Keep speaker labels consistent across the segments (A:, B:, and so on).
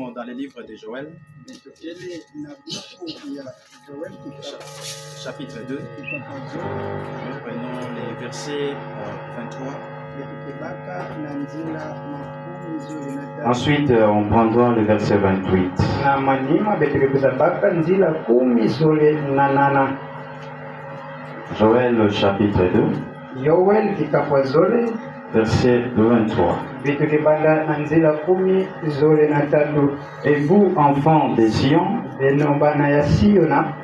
A: sommes dans le livre de Joël, chapitre 2. Nous prenons les versets 23.
B: Ensuite, on prendra le verset 28. Joël chapitre 2, verset 23. Et vous, enfants des Sion,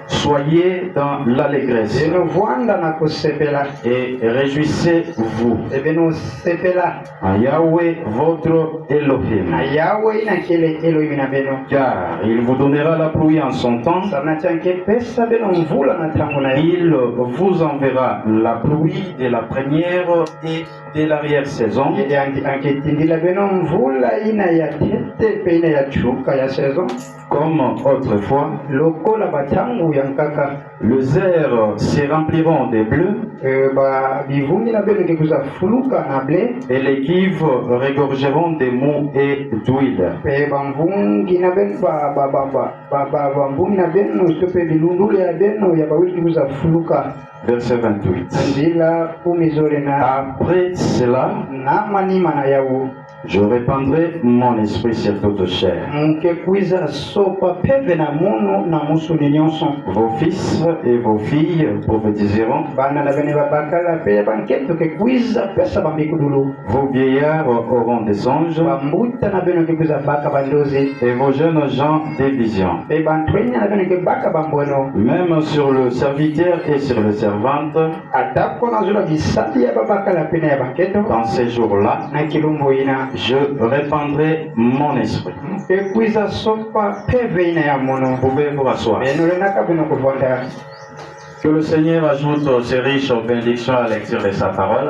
B: soyez dans l'allégresse et réjouissez-vous en Yahweh votre Elohim, car il vous donnera la pluie en son temps. Il vous enverra la pluie de la première et de l'arrière-saison, comme autrefois. Le zère se rempliront de bleu et les cuves regorgeront de mou et d'huile. Verset 28. Après cela, je répandrai mon esprit sur toute chair. Vos fils et vos filles prophétiseront. Vos vieillards auront des songes. Et vos jeunes gens des visions. Même sur le serviteur et sur le servante, dans ces jours-là, je répandrai mon esprit. Vous pouvez vous rasseoir. Que le Seigneur ajoute ses riches bénédictions à la lecture de sa parole.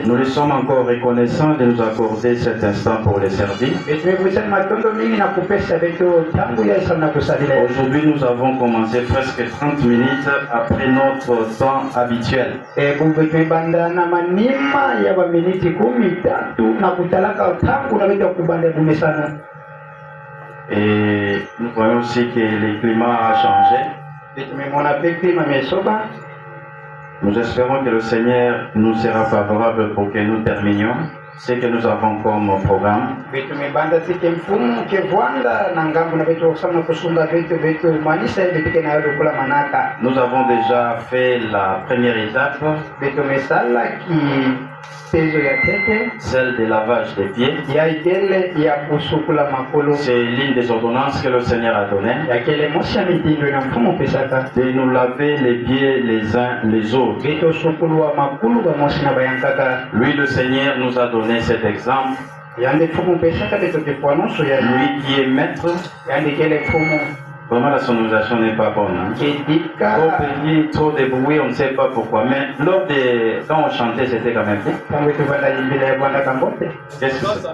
B: Nous lui sommes encore reconnaissants de nous accorder cet instant pour les servir. Aujourd'hui, nous avons commencé presque 30 minutes après notre temps habituel. Et nous voyons aussi que le climat a changé. Nous espérons que le Seigneur nous sera favorable pour que nous terminions ce que nous avons comme programme. Nous avons déjà fait la première étape, celle de lavage des pieds. C'est l'une des ordonnances que le Seigneur a données, de nous laver les pieds les uns les autres. Lui, le Seigneur, nous a donné cet exemple. Lui qui est maître. Vraiment, la sonorisation n'est pas bonne. Hein? Trop petit, trop de bruit, on ne sait pas pourquoi. Mais quand on chantait, c'était quand même bien. Qu'est-ce que c'est?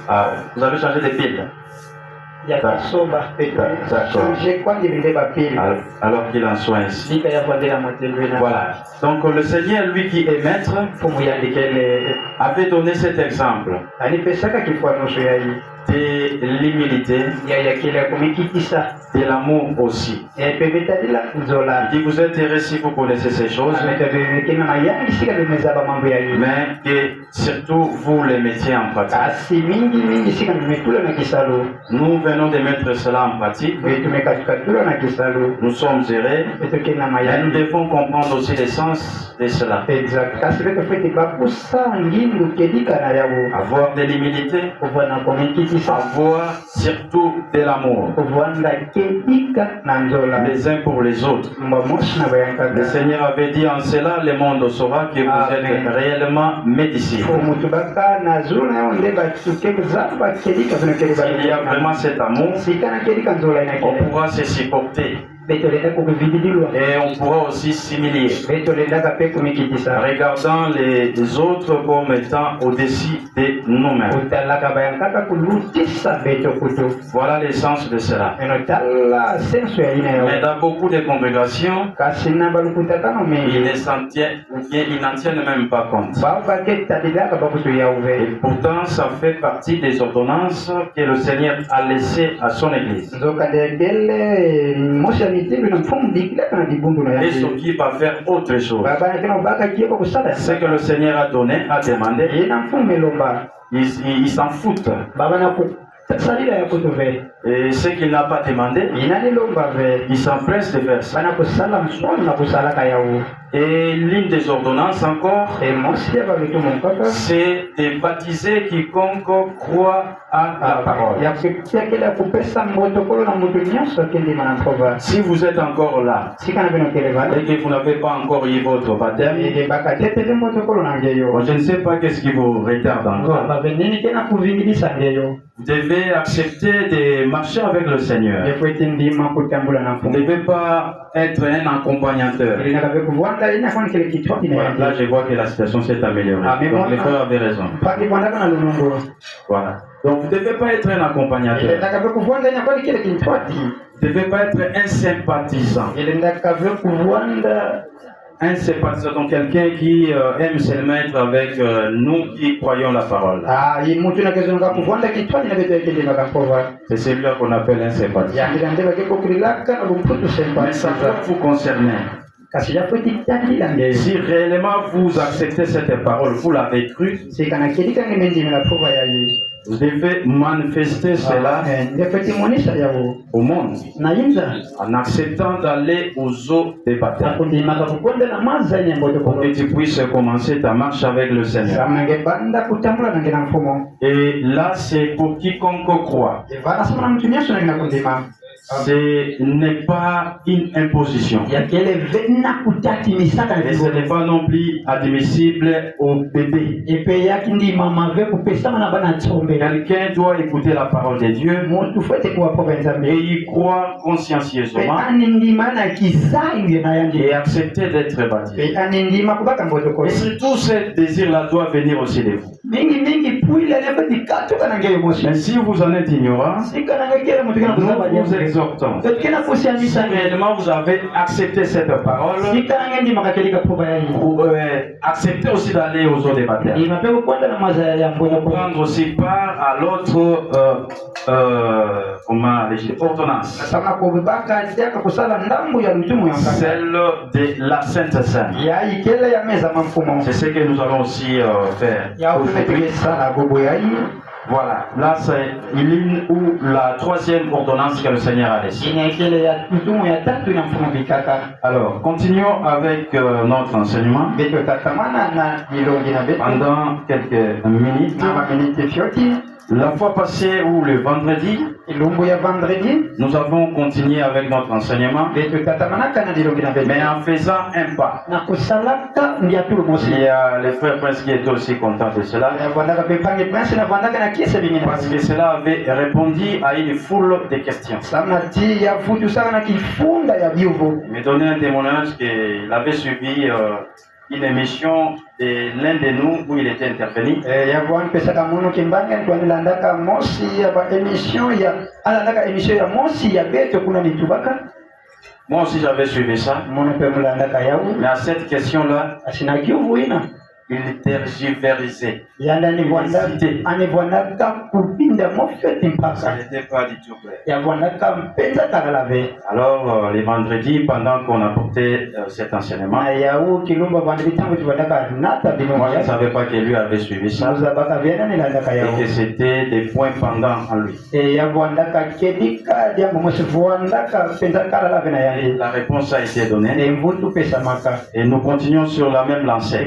B: Ah, vous avez changé de piles? D'accord. Alors qu'il en soit ainsi. Voilà. Donc le Seigneur, lui qui est maître, avait donné cet exemple de l'humilité, de l'amour aussi. Il dit, vous êtes heureux si vous connaissez ces choses, mais que surtout vous les mettiez en pratique. Nous venons de mettre cela en pratique. Nous sommes heureux, mais nous devons comprendre aussi le sens de cela. Avoir de l'humilité, avoir surtout de l'amour, les uns pour les autres. Le Seigneur avait dit, en cela le monde saura que vous êtes réellement mes disciples. S'il y a vraiment cet amour, on pourra se supporter. Et on pourra aussi s'humilier, regardant les autres comme étant au-dessus de nous-mêmes. Voilà l'essence de cela. Mais dans beaucoup de congrégations, ils n'en tiennent même pas compte. Et pourtant, ça fait partie des ordonnances que le Seigneur a laissées à son Église. Et ce qui va faire autre chose. Ce que le Seigneur a donné, a demandé, ils s'en foutent. Et ce qu'il n'a pas demandé, il s'empresse de faire ça. Et l'une des ordonnances encore, c'est de baptiser quiconque croit à la parole. Si vous êtes encore là et que vous n'avez pas encore eu votre baptême, je ne sais pas qu'est-ce qui vous retarde encore. Vous devez accepter de marcher avec le Seigneur. Vous ne devez pas être un accompagnateur. Voilà, là, je vois que la situation s'est améliorée. Donc, les frères avaient raison. Voilà. Donc, vous ne devez pas être un accompagnateur. Vous ne devez pas être un sympathisant. Un sympathisant, donc quelqu'un qui aime se mettre avec nous qui croyons la parole. C'est celui-là qu'on appelle un sympathisant. Mais ça doit vous concerner. Si réellement vous acceptez cette parole, vous l'avez cru, vous devez manifester cela au monde en acceptant d'aller aux eaux des baptêmes pour que tu puisses commencer ta marche avec le Seigneur. Et là, c'est pour quiconque croit. Ce n'est pas une imposition. Et ce n'est pas non plus admissible au bébé. Quelqu'un doit écouter la parole de Dieu et y croire consciencieusement et accepter d'être baptisé. Et surtout, ce désir-là doit venir aussi de vous. Mais si vous en êtes ignorant, nous vous exhortons. Si réellement vous avez accepté cette parole, vous acceptez aussi d'aller aux eaux des baptêmes. Pour prendre aussi part à l'autre ordonnance. Celle de la Sainte Seine. C'est ce que nous allons aussi faire. Voilà, là c'est l'une ou la troisième ordonnance que le Seigneur a laissée. Alors, continuons avec notre enseignement pendant quelques minutes. La fois passée ou le vendredi, nous avons continué avec notre enseignement, mais en faisant un pas. Il y a les frères Prince qui étaient aussi contents de cela, parce que cela avait répondu à une foule de questions. Il m'a donné un témoignage qu'il avait suivi une émission de l'un de nous où il était intervenu. Moi aussi j'avais suivi ça. Mais à cette question-là, il tergiversait. Ça n'était pas du tout clair. Alors, les vendredis, pendant qu'on apportait cet enseignement, moi je ne savais pas que lui avait suivi ça et que c'était des points pendants en lui. Et la réponse a été donnée et nous continuons sur la même lancée.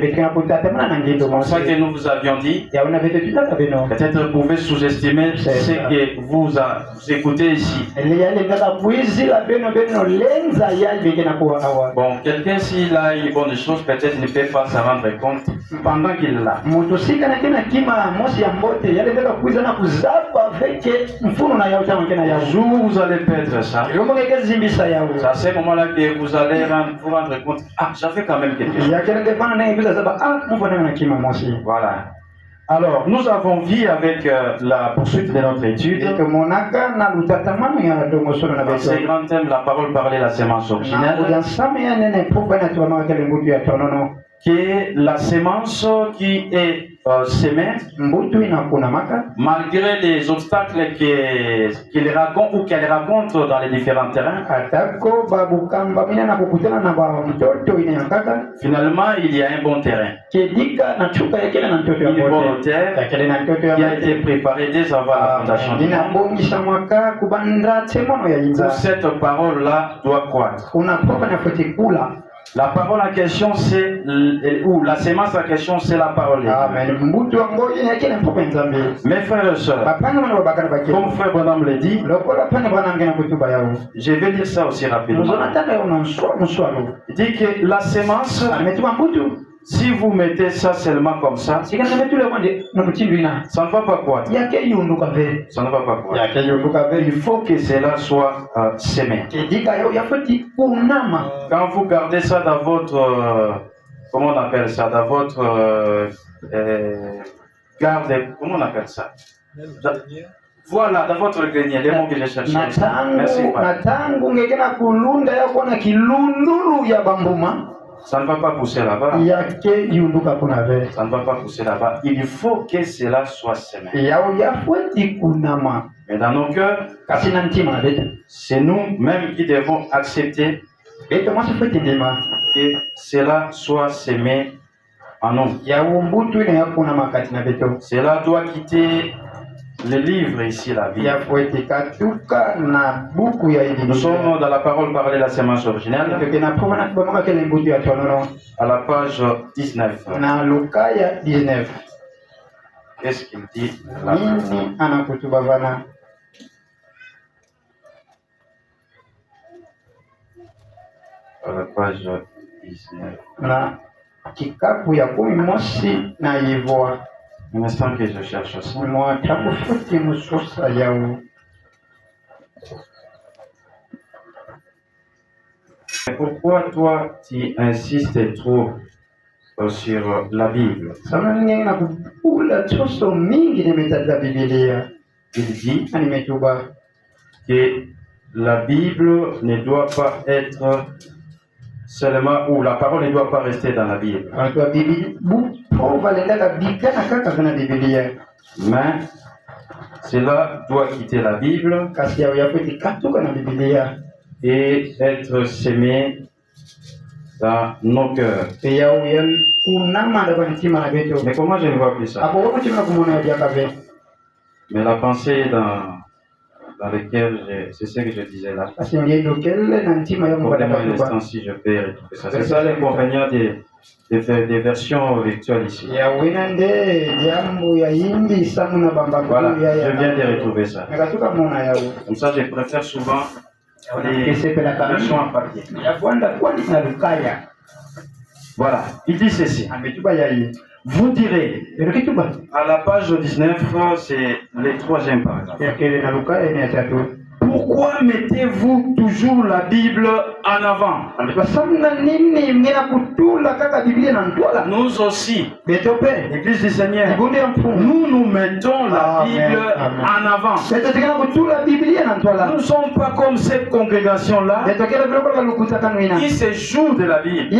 B: C'est pour ça que nous vous avions dit, peut-être vous pouvez sous-estimer ce que vous écoutez ici. Bon, quelqu'un s'il a une bonne chose, peut-être ne peut pas s'en rendre compte pendant qu'il l'a. Un jour vous allez perdre ça. C'est à ce moment-là que vous allez vous rendre compte, ah, j'avais quand même quelque chose. Voilà. Alors, nous avons vu avec la poursuite de notre étude, dans ce grand thème, la parole parlée, la sémence originelle, que la sémence qui est sémée, malgré les obstacles qu'elle raconte ou qu'elle rencontre dans les différents terrains, finalement il y a un bon terrain, une bonne terre qui a été préparée dès avant la fondation du monde. Pour cette parole-là doit croître. La parole en question, c'est, ou la sémence en question, c'est la parole. Amen. Mes frères et sœurs, comme frère Branham l'a dit, je vais dire ça aussi rapidement. Il dit que la sémence, si vous mettez ça seulement comme ça, ça ne va pas croître. Ça ne va pas croître. Il faut que cela soit sémé. Quand vous gardez ça dans votre, comment on appelle ça, dans votre garde, comment on appelle ça? Voilà, dans votre grenier, les mots que j'ai cherchés. Merci. Ça ne va pas pousser là-bas. Ça ne va pas pousser là-bas. Il faut que cela soit semé. Mais dans nos cœurs, c'est nous-mêmes qui devons accepter que cela soit semé en nous. Cela doit quitter le livre ici, la vie. Nous sommes dans la parole parlée, la sémence originelle, à la page 19. Qu'est-ce qu'il dit là? À la page 19. Un instant que je cherche ça. Mais pourquoi toi tu insistes trop sur la Bible? Il dit que la Bible ne doit pas être seulement, ou la parole ne doit pas rester dans la Bible. Mais cela doit quitter la Bible et être semé dans nos cœurs. Mais comment je ne vois plus ça? Mais la pensée dans laquelle c'est ce que je disais là. Pour un instant, si je peux retrouver ça. C'est ça l'inconvénient des versions virtuelles ici. Voilà, je viens de retrouver ça. Comme ça, je préfère souvent les versions en papier. Voilà, il dit ceci. Vous direz, à la page 19, c'est le 3e paragraphe. Pourquoi mettez-vous toujours la Bible en avant? Nous aussi, l'Église du Seigneur, nous mettons la Bible en avant. Nous ne sommes pas comme cette congrégation-là qui se joue de la Bible.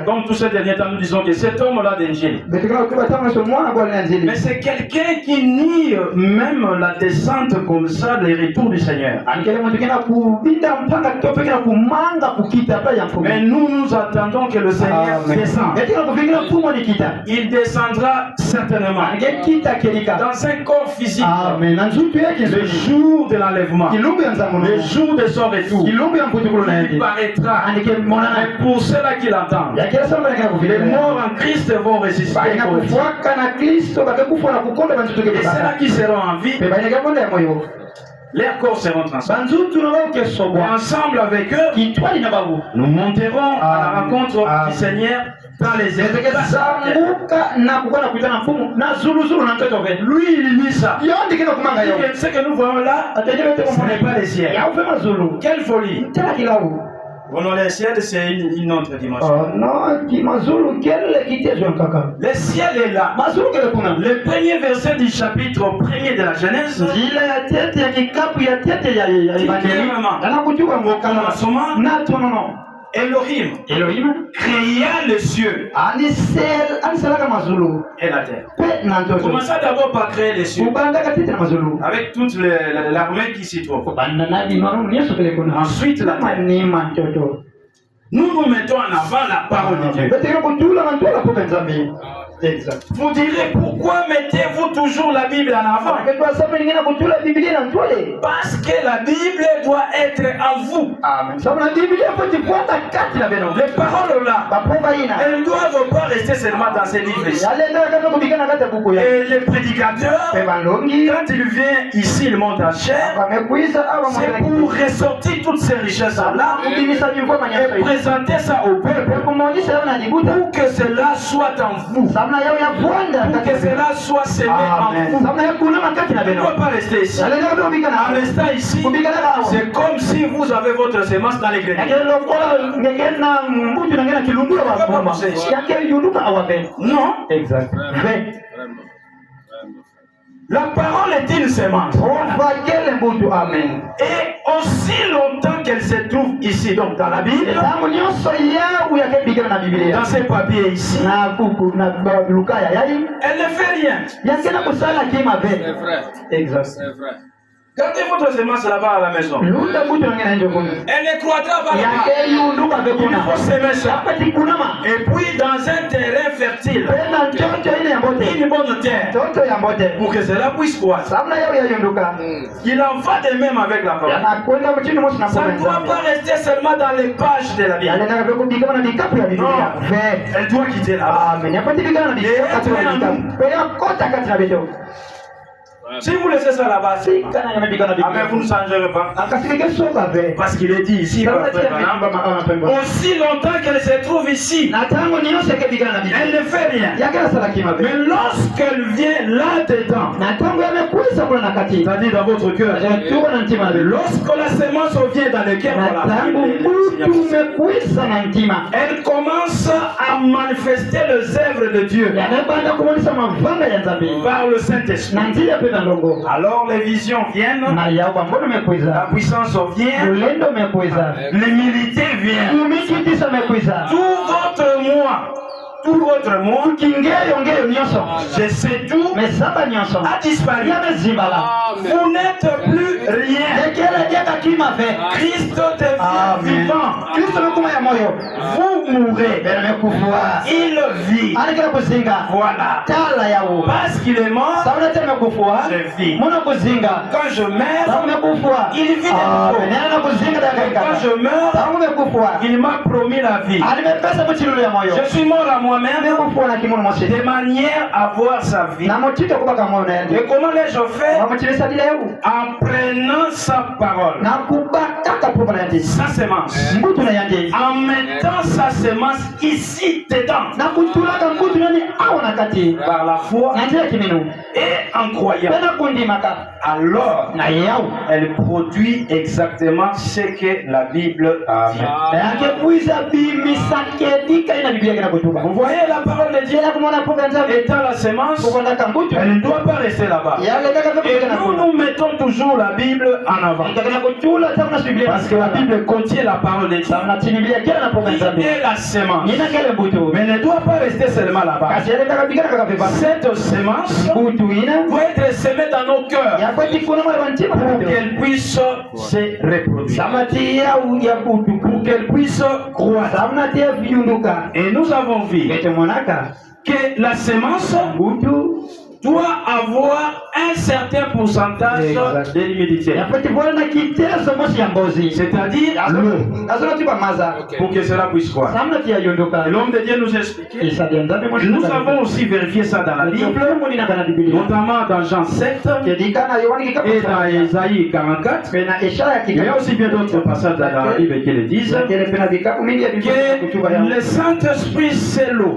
B: Comme tous ces derniers temps, nous disons que cet homme-là d'Angélie. Mais c'est quelqu'un qui nie même la descente comme ça le retour du Seigneur. Mais nous attendons que le Seigneur descende. Il descendra certainement dans un corps physique. Le jour de l'enlèvement, le jour de son retour, il paraîtra. Mais pour ceux-là qui l'entendent, les morts en Christ vont ressusciter. Et ceux-là qui seront en vie, leurs corps seront transformés. Et ensemble avec eux, nous monterons à la rencontre du Seigneur dans les airs. Lui, il dit ça. Ce que nous voyons là, ce n'est pas les ciels. Quelle folie! Bon, les ciels, c'est une autre dimension. Le ciel est là. Le premier verset du chapitre 1er de la Genèse. Au commencement, Elohim créa les cieux et la terre. Commença d'abord par créer les cieux avec toute l'armée qui s'y trouve. Ensuite la terre. Nous mettons en avant la parole de Dieu. Vous direz, pourquoi mettez-vous toujours la Bible en avant? Parce que la Bible doit être en vous. Les paroles là, elles ne doivent pas rester seulement dans ces livres. Et les prédicateurs, quand il vient ici, le monde en chair, c'est pour ressortir toutes ces richesses-là et présenter ça au peuple pour que cela soit en vous. Pour que cela soit semé en vous. Il ne doit pas rester ici. En restant ici, c'est comme si vous avez votre semence dans les greniers. Non. Exact. La parole est une semence. Et aussi longtemps qu'elle se trouve ici, donc dans la Bible, dans ces papiers ici, elle ne fait rien.
C: C'est vrai.
B: Exact.
C: C'est vrai.
B: Gardez votre semence là-bas à la maison. Elle ne croîtra pas là-bas. Il faut semer ça. Et puis dans un terrain fertile, une bonne terre, pour que cela puisse croître. Il en va de même avec la parole. Ça ne doit pas rester seulement dans les pages de la Bible. Non, elle doit quitter là-bas. Si vous laissez ça là-bas, vous ne changerez pas. Parce qu'il est dit ici, aussi longtemps qu'elle se trouve ici, elle ne fait rien. Mais lorsqu'elle vient là-dedans, c'est-à-dire dans votre cœur, lorsque la semence vient dans le cœur, elle commence à manifester les œuvres de Dieu par le Saint-Esprit. Alors les visions viennent, la puissance vient, l'humilité vient. Tout votre moi, je sais tout, a disparu. Vous n'êtes plus rien. Christ devient vivant. Vous mourrez. Il vit. Voilà. Parce qu'il est mort, je vis. Quand je meurs, il vit de nouveau. Quand je meurs, il m'a promis la vie. Je suis mort à moi-même de manière à voir sa vie. Et comment l'ai-je fait? En prenant sa parole, sa semence, en mettant sa semence ici dedans, par la foi et en croyant. Alors elle produit exactement ce que la Bible dit. Vous voyez, la parole de Dieu étant la semence, elle ne doit pas rester là-bas. Et nous mettons toujours la Bible en avant. Parce que la Bible contient la parole de Dieu. Il est la semence. Mais elle ne doit pas rester seulement là-bas. Cette semence doit être semé dans nos cœurs pour qu'elle puisse se reproduire, pour qu'elle puisse croître. Et nous avons vu que la semence doit avoir un certain pourcentage d'humidité. C'est-à-dire l'eau. Pour que cela puisse croître. Et l'homme de Dieu nous explique. Nous avons aussi vérifié ça dans la Bible, notamment dans Jean 7 et dans Ésaïe 44. Il y a aussi bien d'autres passages dans la Bible qui le disent que le Saint-Esprit c'est l'eau.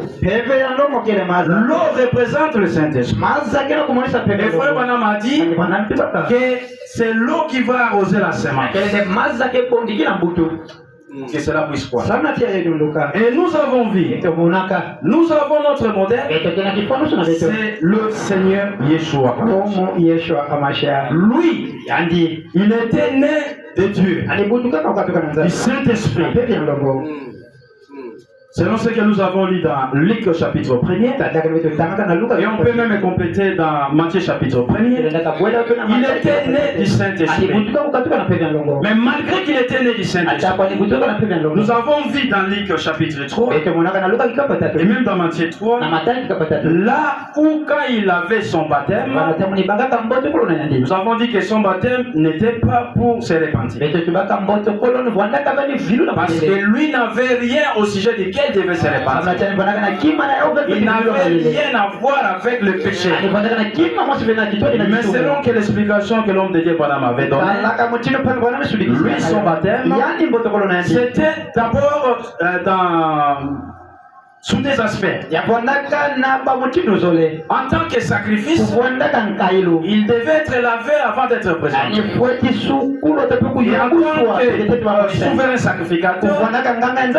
B: L'eau représente le Saint-Esprit. Et frère Branham a dit que c'est l'eau qui va arroser la semence. Que cela puisse croître. Et nous avons vu, nous avons notre modèle, c'est le Seigneur Yeshua. Lui, il était né de Dieu, du Saint-Esprit. Selon ce que nous avons lu dans Luc chapitre 1er, et on peut même compléter dans Matthieu chapitre 1er, il était né du Saint-Esprit. Mais malgré qu'il était né du Saint-Esprit, nous avons vu dans Luc chapitre 3, et même dans Matthieu 3, là où quand il avait son baptême, nous avons dit que son baptême n'était pas pour se repentir. Parce que lui n'avait rien au sujet de devait se répandre. Il n'avait rien à voir avec le péché. Mais selon que l'explication que l'homme de Dieu Branham avait donnée, lui son baptême, c'était d'abord sous des aspects. En tant que sacrifice, il devait être lavé avant d'être présenté. Et en tant que souverain sacrificateur,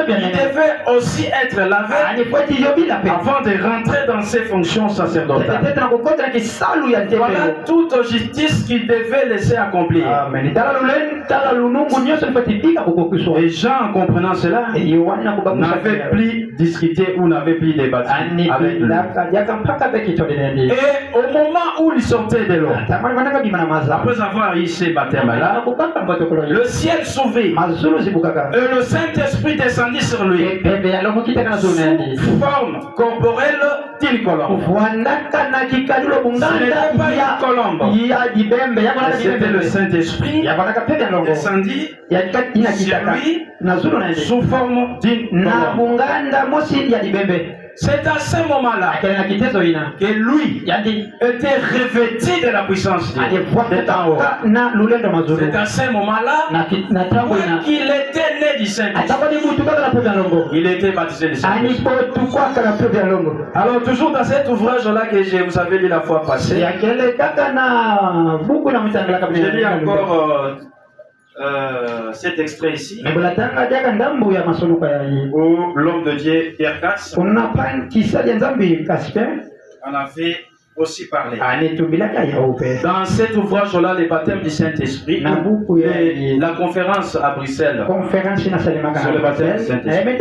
B: il devait aussi être lavé avant de rentrer dans ses fonctions sacerdotales. Voilà toute justice qu'il devait laisser accomplir. Et Jean, en comprenant cela, n'avait plus discuté ou n'avait plus débattu avec lui. Et au moment où il sortait de l'eau, après avoir eu ces baptêmes-là, le ciel s'ouvrit et le Saint-Esprit descendit sur lui sous forme corporelle d'une colombe. Ce n'était pas une colombe, c'était le Saint-Esprit descendit sur lui sous forme d'une colombe. C'est à ce moment-là que lui était revêtu de la puissance de Dieu. C'est à ce moment-là qu'il était né du Saint-Esprit. Il était baptisé du Saint-Esprit. Alors toujours dans cet ouvrage-là que je vous avais lu la fois passée, j'ai lu encore cet extrait ici où l'homme de Dieu Pierre Casse en avait aussi parlé. Dans cet ouvrage-là, les baptêmes du Saint-Esprit, et la conférence à Bruxelles sur le baptême du Saint-Esprit.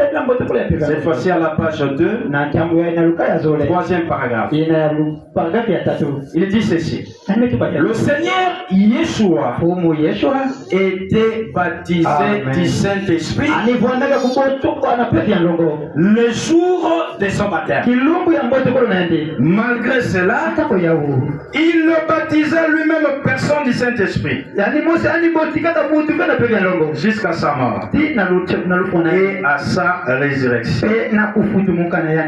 B: Cette fois-ci à la page 2, troisième paragraphe. Il dit ceci: le Seigneur Yeshua était baptisé du Saint-Esprit le jour de son baptême. Malgré cela, il ne baptisait lui-même personne du Saint-Esprit jusqu'à sa mort et à sa résurrection.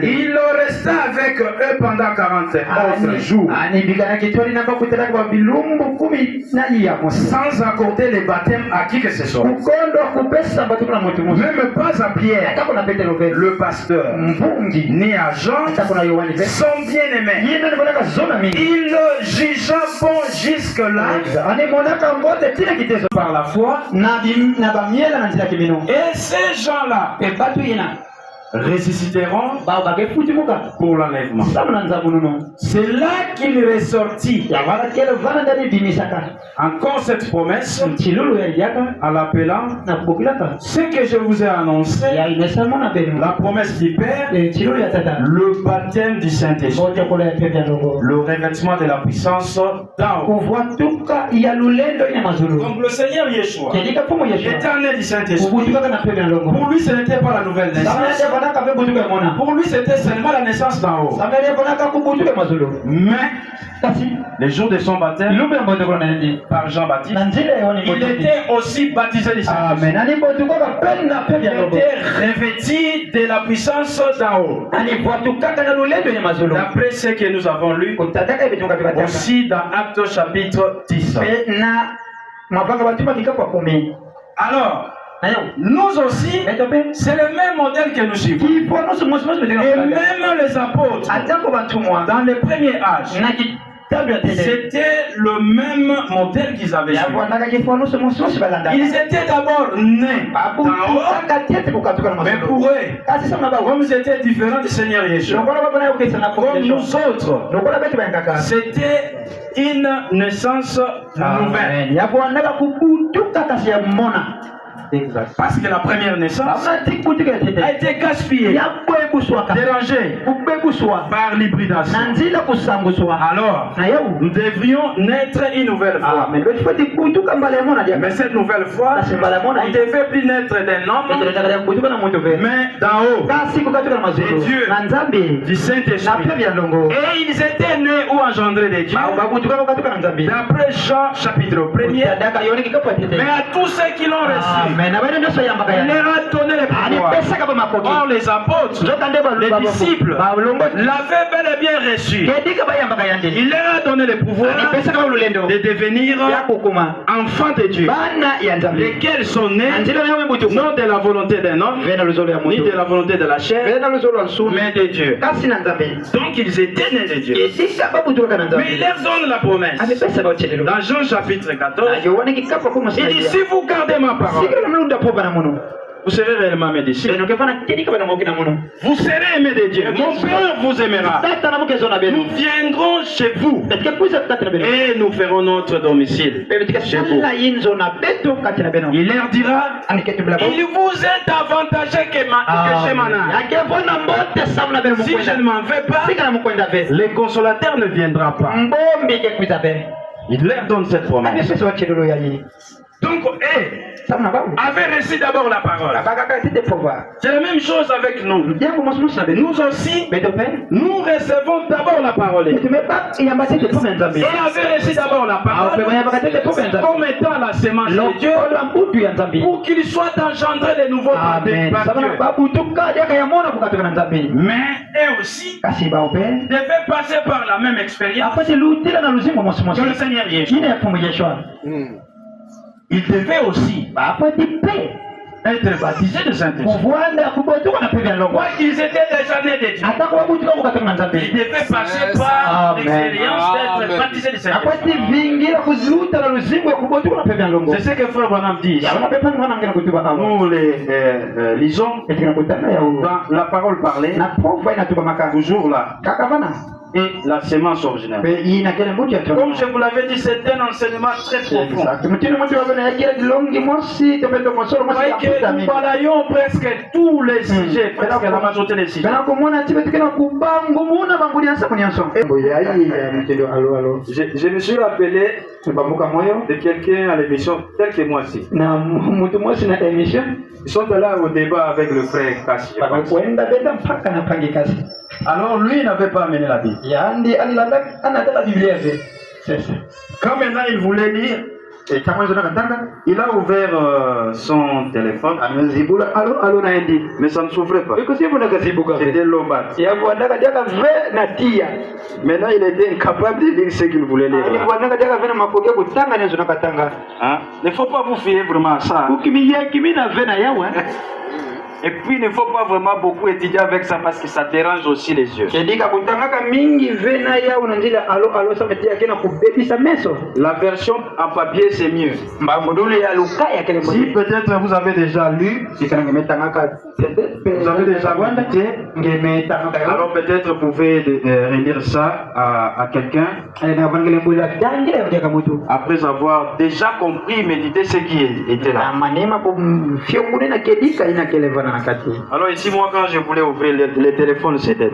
B: Il restait avec eux pendant 40 autres jours sans accorder les baptêmes à qui que ce soit, même pas à Pierre le pasteur ni à Jean son bien-aimé. Il le jugea bon jusque-là par la foi. Et ces gens-là ressusciteront pour l'enlèvement. C'est là qu'il ressortit encore cette promesse en l'appelant ce que je vous ai annoncé, la promesse du Père, le baptême du Saint-Esprit, le revêtement de la puissance d'en haut. Donc le Seigneur Yeshua était né du Saint-Esprit. Pour lui, ce n'était pas la nouvelle naissance. Pour lui, c'était seulement la naissance d'en haut. Mais les jours de son baptême par Jean-Baptiste, il était aussi baptisé du Saint-Esprit. Il était revêtu de la puissance d'en haut. D'après ce que nous avons lu aussi dans Actes chapitre 10. Alors, nous aussi, c'est le même modèle que nous suivons. Et même les apôtres, dans les premiers âges, c'était le même modèle qu'ils avaient suivi. Ils étaient d'abord nés d'en haut, mais pour eux, comme ils étaient différents du Seigneur Yeshua, comme nous autres, c'était une naissance nouvelle. Exact. Parce que la première naissance a été gaspillée, dérangée par l'hybridation. Alors, nous devrions naître une nouvelle fois. Mais cette nouvelle fois, on ne devait plus naître d'un homme, mais d'en haut, de Dieu, du Saint-Esprit. Et ils étaient nés ou engendrés de Dieu. D'après Jean chapitre 1er, mais à tous ceux qui l'ont reçu, il leur a donné le pouvoir. Or, les apôtres, les disciples, l'avaient bel et bien reçu. Il leur a donné le pouvoir de devenir enfants de Dieu, lesquels sont nés non de la volonté d'un homme, ni de la volonté de la chair, mais de Dieu. Donc, ils étaient nés de Dieu. Mais il leur donne la promesse. Dans Jean chapitre 14, il dit, si vous gardez ma parole, vous serez réellement mes disciples. Vous serez aimés de Dieu. Mon Père vous aimera. Nous viendrons chez vous et nous ferons notre domicile chez vous. Il leur dira, il vous est avantageux que chez Manan. Si je ne m'en vais pas, le consolateur ne viendra pas. Il leur donne cette promesse. Donc, avait reçu d'abord la parole. C'est la même chose avec nous. Nous aussi, nous recevons d'abord la parole. Et avait reçu d'abord la parole comme étant la sémence de Dieu pour qu'il soit engendré de nouveau par Dieu. Mais eux aussi devaient passer par la même expérience que le Seigneur Yeshua. Il devait aussi être baptisé de Saint-Esprit. Quoi qu'ils étaient déjà nés de Dieu, ils devaient passer par l'expérience d'être baptisés de Saint-Esprit. C'est ce que Frère Branham dit. Nous les lisons dans la parole parlée, toujours là. Et la sémence originale. Comme je vous l'avais dit, c'est un enseignement très profond. Nous balayons presque tous les sujets, presque la majorité des sujets. Je me suis rappelé de quelqu'un à l'émission, tel que moi aussi. Ils sont là au débat avec le frère Kassi. Alors lui il n'avait pas amené la Bible. Quand maintenant il voulait lire, il a ouvert son téléphone, mais ça ne s'ouvrait pas. C'était l'ombat. Maintenant il était incapable de lire ce qu'il voulait lire. Il ne faut pas vous fier vraiment à ça. Et puis il ne faut pas vraiment beaucoup étudier avec ça parce que ça dérange aussi les yeux. La version en papier c'est mieux. Si peut-être vous avez déjà lu, alors peut-être vous pouvez relire ça à quelqu'un après avoir déjà compris, méditer ce qui était là. Alors ici, moi, quand je voulais ouvrir les téléphones, c'était...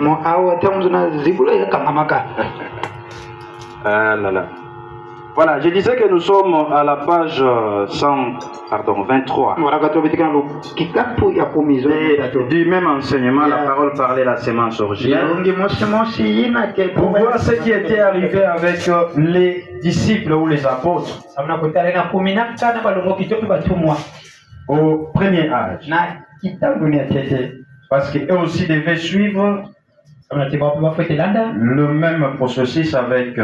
B: Voilà, je disais que nous sommes à la page 23. Et du même enseignement, la parole parlait la sémence originelle. Pour voir ce qui était arrivé avec les disciples ou les apôtres au premier âge. Parce qu'eux aussi devaient suivre le même processus avec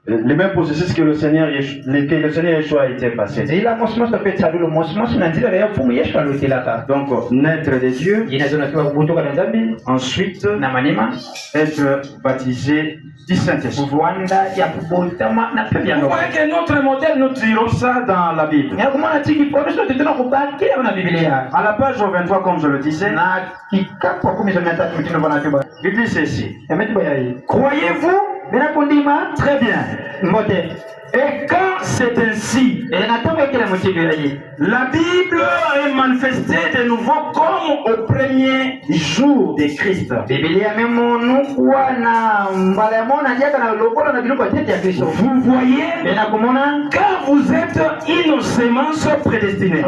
B: le même processus que le Seigneur Yeshua a été passé. Donc, naître de Dieu, ensuite être baptisé du Saint-Esprit. Vous voyez que notre modèle, nous tirons ça dans la Bible. À la page 23, comme je le disais, il dit ceci. Croyez-vous? Très bien. Et quand c'est ainsi, la Bible est manifestée de nouveau comme au premier jour de Christ. Vous voyez, car vous êtes innocemment prédestinés.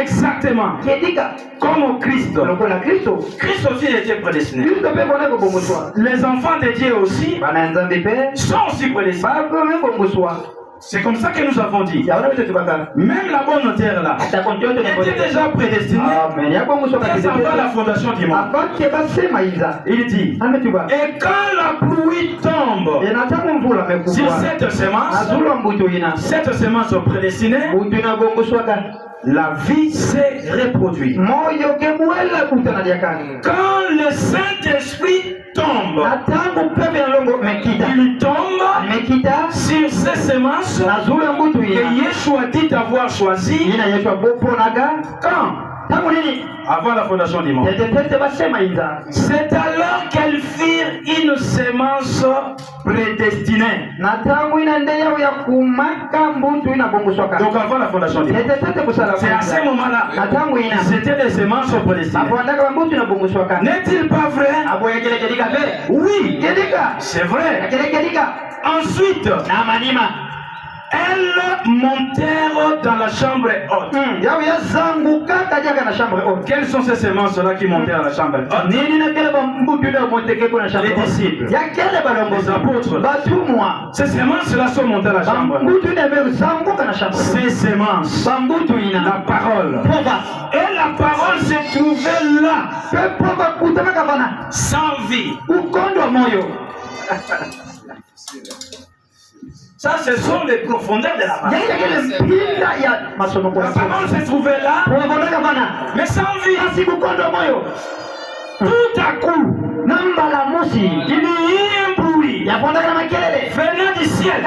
B: Exactement. Comme au Christ. Christ aussi était prédestiné. Les enfants de Dieu aussi sont aussi prédestinés. C'est comme ça que nous avons dit. Même la bonne terre là était déjà prédestinée avant la fondation du monde. Il dit, et quand la pluie tombe sur cette semence prédestinée, la vie s'est reproduite. Quand le Saint-Esprit tombe, il tombe sur ces semences que Yeshua dit avoir choisi. Quand? Avant la fondation du monde. C'est alors qu'elles firent une semence prédestinée. Donc avant la fondation du monde. C'est à ce moment-là. C'était des semences prédestinées. N'est-il pas vrai? Oui, c'est vrai. Ensuite, elles montèrent dans la chambre haute. Quelles sont ces semences-là qui montèrent à la chambre haute? Les disciples, les apôtres. Ces semences-là sont montées à la chambre haute. Ces semences, la parole. Et la parole se trouvait là, sans vie. Ça, ce sont les profondeurs de la parole. La parole se trouvait là, mais sans vie. Tout à coup, il y a un bruit venant du ciel.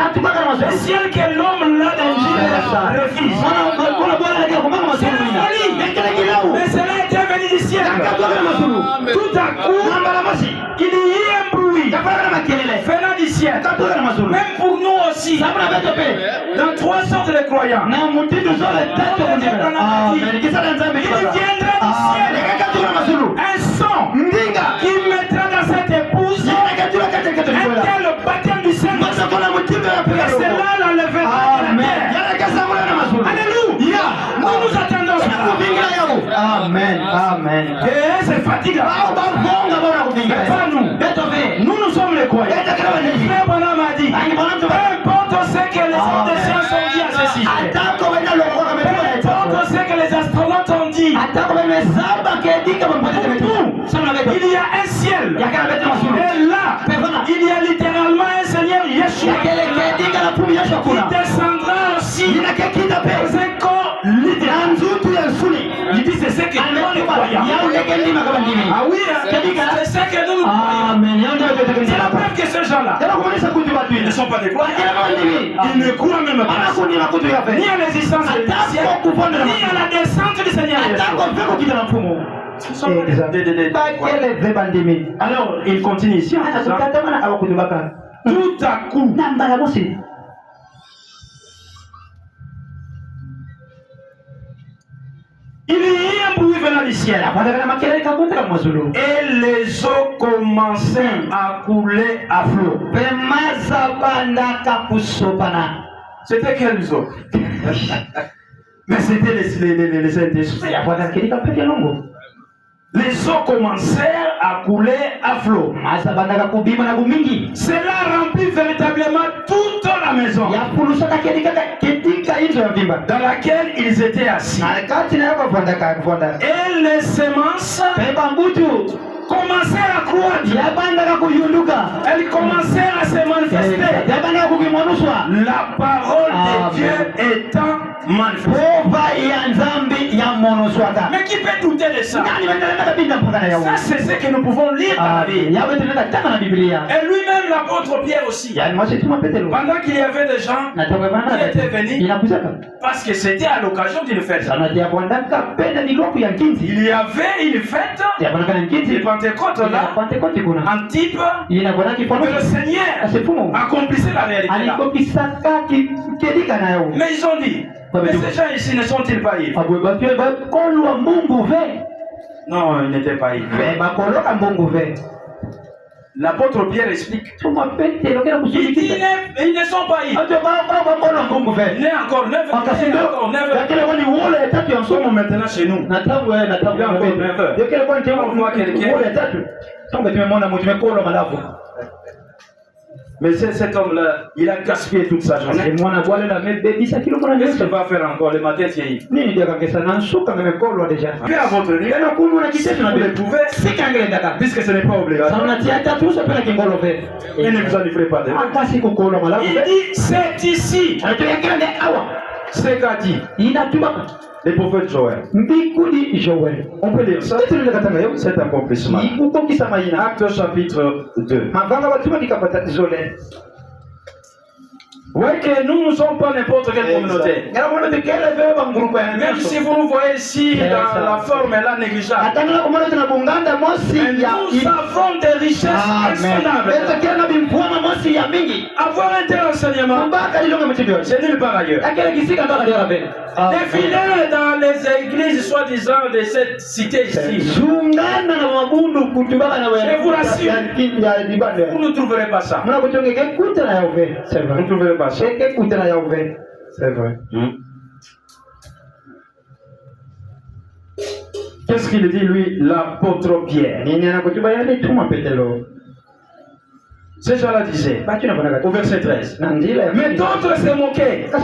B: Le ciel que l'homme là d'Angile refuse. C'est la folie. Mais cela était venu du ciel. Tout à coup, il y a un bruit venant du ciel. Même pour nous aussi, dans trois sortes de croyants, il viendra du ciel un son qui mettra dans cette épouse un tel baptême du Saint-Esprit. Et c'est là l'enlèvement de la terre. Alléluia. Nous attendons ça.
C: Amen. Amen.
A: Et c'est fatigant. Mais pas nous. Nous sommes les croyants. Frère Branham a dit, peu importe ce que les hommes de science ont dit à ce sujet, peu importe ce que les astronautes ont dit, il y a un ciel. Et là, il y a littéralement un Seigneur Yeshua qui descendra aussi dans un corps littéral. que nous les croyons. Ah oui, c'est ce que nous croyons. C'est la preuve que ces gens-là, ils ne sont pas des croyants. Ils ne croient même pas ni à l'existence du ciel, ni à la descente du Seigneur. Ce sont pas des Alors, il continue ici en disant, tout à coup, il y a un bruit venant du ciel. Et les eaux commençaient à couler à flot. C'était quelles eaux? Mais c'était les Saint-Esprit. Les eaux commencèrent à couler à flot. Cela remplit véritablement toute la maison dans laquelle ils étaient assis. Et les semences commencèrent à croître. Elles commencèrent à se manifester. La parole de Dieu étant manifestée. Mais qui peut douter de ça? Ça, c'est ce que nous pouvons lire dans la Bible. Et lui-même, l'apôtre Pierre aussi. Pendant qu'il y avait des gens qui étaient venus, parce que c'était à l'occasion d'une fête. Il y avait une fête de Pentecôte là, un type que le Seigneur accomplissait la réalité là. Mais ils ont dit, mais ces gens ici ne sont-ils pas ivres? Non, ils n'étaient pas ivres. L'apôtre Pierre explique. Il dit, ils ne sont pas ivres. Il est encore 9 heures. Nous sommes maintenant chez nous. Il y a encore 9 heures. Mais cet homme-là, il a gaspillé toute sa journée. Qu'est-ce qu'il va faire encore le matin vieilli? Puis à votre niveau, vous le pouvez, puisque ce n'est pas obligatoire. Il ne vous en livrez pas de. Il dit, c'est ici. C'est qu'a dit le prophète Joël. On peut lire ça, c'est accomplissement. Acte chapitre 2. Ouais, que nous ne sommes pas n'importe quelle communauté. Même si vous nous voyez ici dans la forme là négligeable, nous avons des richesses insondables. Avoir un tel enseignement, c'est nulle part ailleurs. Défiler dans les églises soi-disant de cette cité ici, je vous rassure, vous ne trouverez pas ça. Vous ne trouverez pas ça. C'est vrai. Qu'est-ce qu'il dit lui, l'apôtre Pierre? Ces gens-là disaient, au verset 13, mais d'autres se moquaient et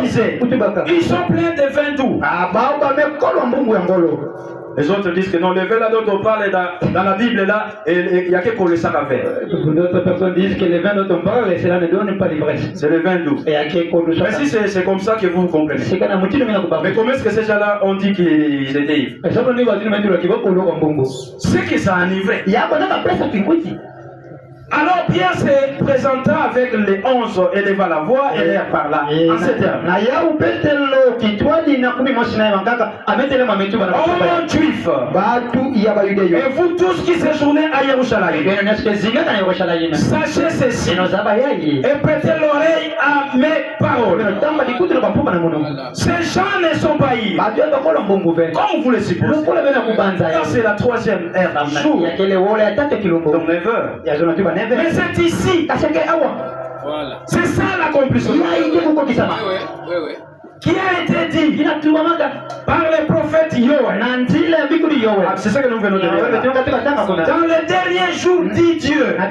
A: disaient, ils sont pleins de vin doux. Les autres disent que non, le vin là dont on parle dans la Bible là, il n'y a que pour le sac à faire. D'autres personnes disent que le vin dont on parle, cela ne donne pas l'ivresse. C'est le vin doux. Mais si c'est comme ça que vous comprenez. Mais comment est-ce que ces gens-là ont dit qu'ils étaient ivres? C'est que ça a enivré. Alors Pierre se présenta avec les 11 éleva la voix et leur parla en ces termes. Oh juifs, et vous tous qui séjournez à Jérusalem, sachez ceci et prêtez l'oreille à mes paroles. Ces gens ne sont pas ivres, comme vous le supposez, car c'est la 3e heure du jour, donc 9 heures. Mais c'est ici. Voilà. C'est ça l'accomplissement. Qui a été dit par le prophète Yoël. C'est ça que nous venons de dire. Dans les derniers jours, dit Dieu, je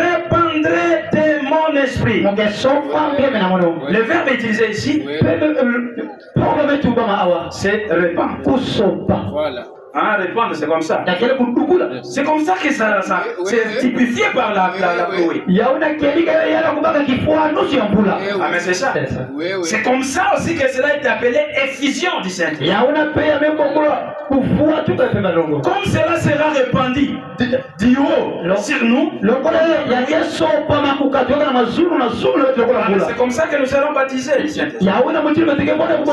A: répandrai de mon esprit. Le verbe utilisé ici, c'est répandre. Voilà.
B: Hein, répandre, c'est comme ça. C'est comme ça que ça c'est typifié par la Chloé. Ah, mais c'est ça. C'est comme ça aussi que cela est appelé effusion du Saint-Esprit. Comme cela sera répandu du haut sur nous, c'est comme ça que nous serons baptisés du Saint-Esprit.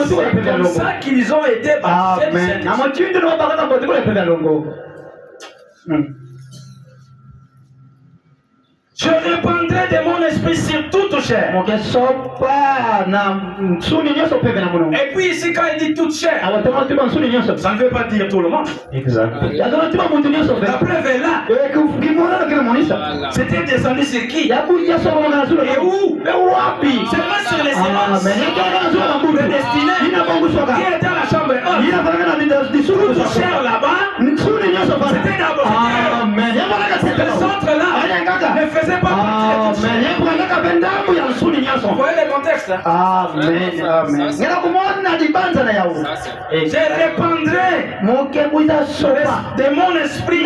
B: C'est comme ça qu'ils ont été baptisés du Saint-Esprit. Je répandrai de mon esprit sur toute chair. Et puis ici quand il dit toute chair, ça ne veut pas dire tout le monde.
C: Exact.
B: La preuve est là. C'était descendu sur qui? Et où? Seulement sur les semences prédestinées qui étaient à la chambre haute. Toute chair là-bas, c'était d'abord le centre là ne faisait pas partie de toute chair. Vous voyez le contexte?
C: Amen. Amen.
B: Je répandrai de mon esprit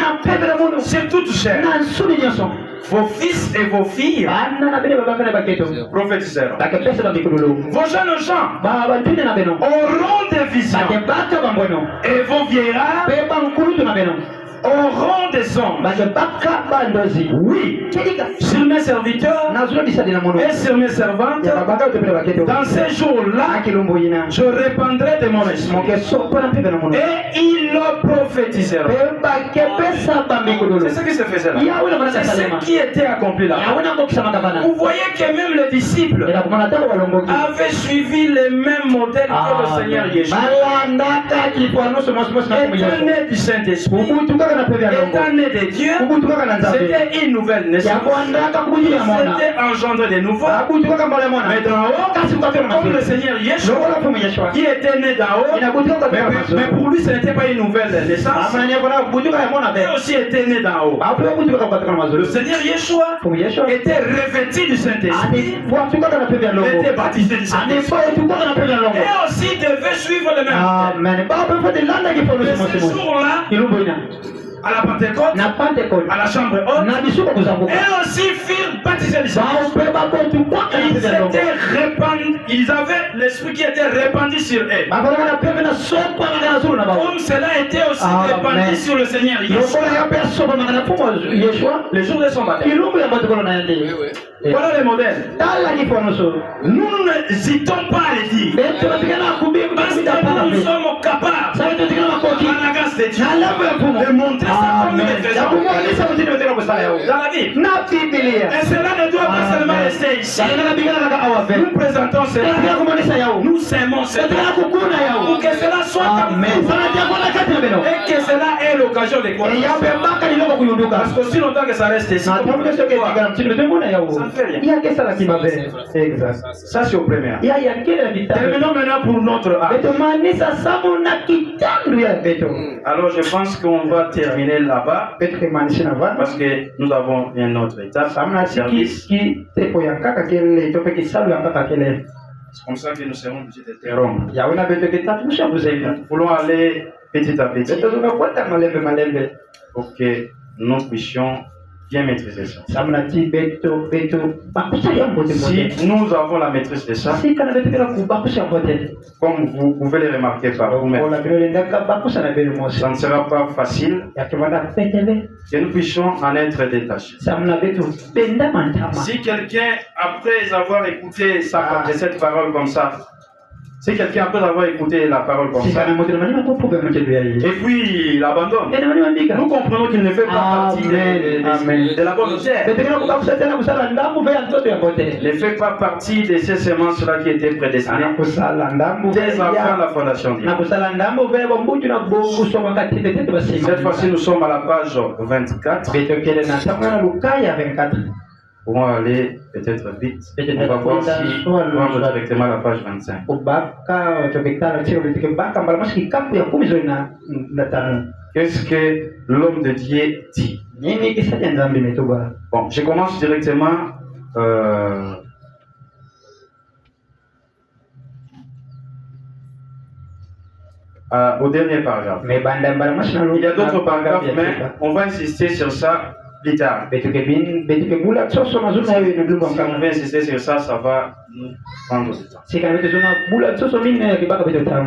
B: sur toute chair. Vos fils et vos filles prophétiseront. Vos jeunes gens auront des visions. Et vos vieillards auront des ondes. Oui, sur mes serviteurs et sur mes servantes, dans ces jours-là, je répandrai de mon esprit et ils le prophétiseront. C'est ce qui se faisait là. C'est ce qui était accompli là. Vous voyez que même les disciples avaient suivi le même modèle que le Seigneur Yeshua. Étant né du Saint-Esprit, étant né de Dieu, c'était une nouvelle naissance. C'était engendré de nouveau. Mais d'en haut, comme le Seigneur Yeshua, qui était né d'en haut, mais pour lui ce n'était pas une nouvelle naissance. Il aussi était né d'en haut. Le Seigneur Yeshua était revêtu du Saint-Esprit. Il était baptisé du Saint-Esprit. Et aussi devait suivre le même. Et ce jour-là, à la Pentecôte, à la chambre haute, et aussi furent baptisés du Saint-Esprit. Ils avaient l'esprit qui était répandu sur eux. Comme cela était aussi répandu sur le Seigneur Yeshua le jour de son baptême. Voilà le modèle. Nous n'hésitons pas à le dire. Parce que nous sommes capables, par la grâce de Dieu, de montrer ça comme nous le faisons dans la Bible. Et cela ne doit pas seulement rester ici. Nous présentons cela, nous s'aimons cela, pour que cela soit comme nous. Et que cela ait l'occasion de croire. Parce que si longtemps que ça reste ici, ça ne fait rien. Ça c'est au premier. Terminons maintenant pour notre âge. Alors je pense qu'on va terminer là-bas parce que nous avons une autre étape. C'est comme ça que nous serons obligés de terminer. Nous voulons aller petit à petit pour que nous puissions bien maîtriser ça. Si nous avons la maîtrise de ça, comme vous pouvez le remarquer par vous-même, ça ne sera pas facile que nous puissions en être détachés. Si quelqu'un, après avoir écouté cette parole comme ça, si quelqu'un après avoir écouté la parole comme ça, et puis il abandonne, nous comprenons qu'il ne fait pas partie de la bonne terre. Il ne fait pas partie de ces semences-là qui étaient prédestinées dès avant la fondation du monde. Cette fois-ci, nous sommes à la page 24. On va aller peut-être vite. On va voir si on va directement à la page 25. Qu'est-ce que l'homme de Dieu dit? Bon, je commence directement. au dernier paragraphe. Il y a d'autres paragraphes, mais on va insister sur ça plus tard. Si on veut insister sur ça, ça va nous prendre du temps.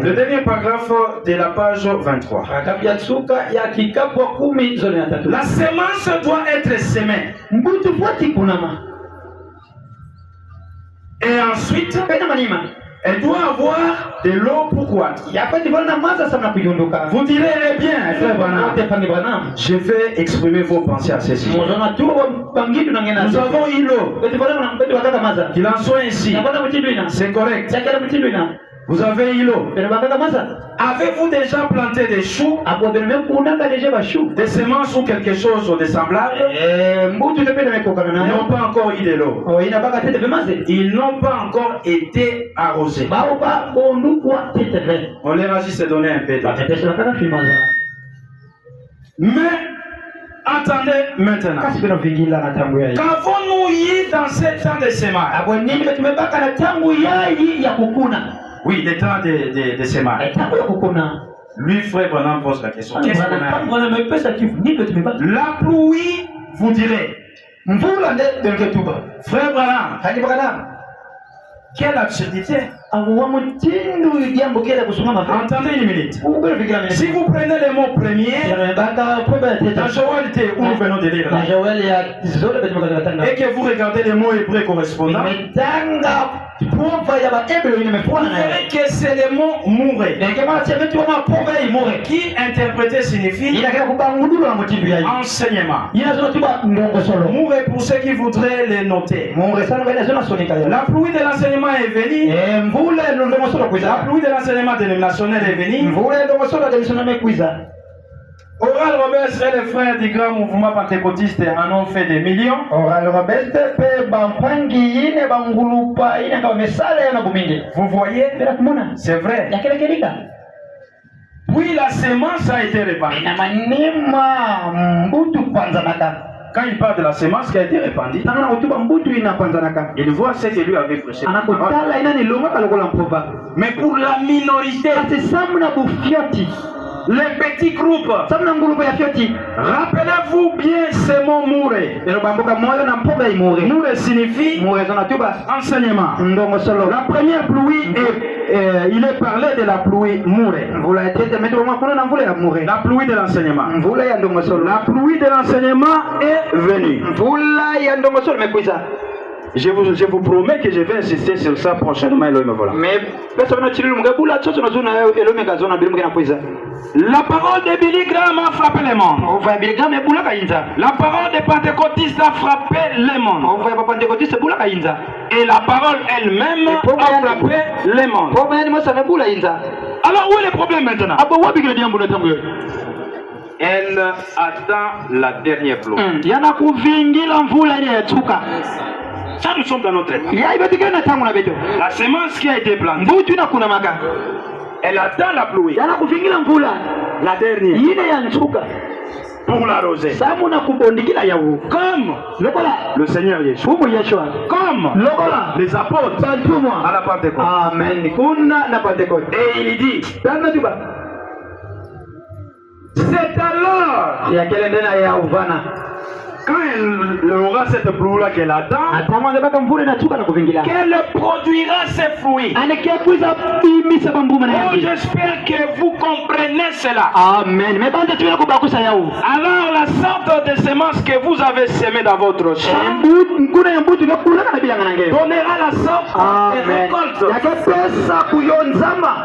B: Le dernier paragraphe de la page 23.
A: La semence doit être semée. Et ensuite, elle doit avoir de l'eau pour croître. Vous direz, eh bien, frère Branham, je vais exprimer vos pensées à ce sujet. Nous avons eu l'eau. Qu'il en soit ainsi. C'est correct. Vous avez eu l'eau. Avez-vous déjà planté des choux, des semences ou quelque chose de semblable? Ils n'ont pas encore eu de l'eau. Ils n'ont pas encore été arrosés. On leur a juste donné un peu d'eau. Mais attendez maintenant. Qu'avons-nous eu dans ce temps de semences? Oui, le temps de semences. Lui, frère Branham pose la question. Qu'est-ce qu'on a? La pluie, vous direz. Frère Branham, quelle absurdité. Entendez une minute. Si vous prenez les mots premiers, dans Joël où nous venons de lire, et que vous regardez les mots hébreux correspondants, vous verrez que c'est le mot mourir, qui interprété signifie enseignement. Mourir pour ceux qui voudraient les noter. La pluie de l'enseignement est venue. La pluie de l'enseignement dénominationnel est venue. Oral Roberts et les frères du grand mouvement pentecôtiste en ont fait des millions. Vous voyez, c'est vrai. Puis la semence a été répandue. Quand il parle de la semence qui a été répandue, il voit ce que lui avait prêché. Mais pour la minorité, les petits groupes, rappelez-vous bien ce mot mourir. Mourir signifie enseignement. La première pluie, il est parlé de la pluie mourir. La pluie de l'enseignement. La pluie de l'enseignement est venue. Je vous promets que je vais insister sur ça prochainement. La parole de Billy Graham a frappé le monde. La parole des pentecôtistes a frappé le monde. Et la parole elle-même a frappé le monde. Alors où est le problème maintenant? Elle attend la dernière pluie. Ça, nous sommes dans notre état. La semence qui a été plantée, elle attend la pluie. La dernière. Pour l'arroser. Comme le Seigneur Yeshua. Comme les apôtres à la Pentecôte. Et il dit, c'est alors quand elle aura cette pluie-là qu'elle attend, qu'elle produira ses fruits. Oh, j'espère que vous comprenez cela. Amen. Alors la sorte de semence que vous avez semée dans votre champ donnera la sorte de récolte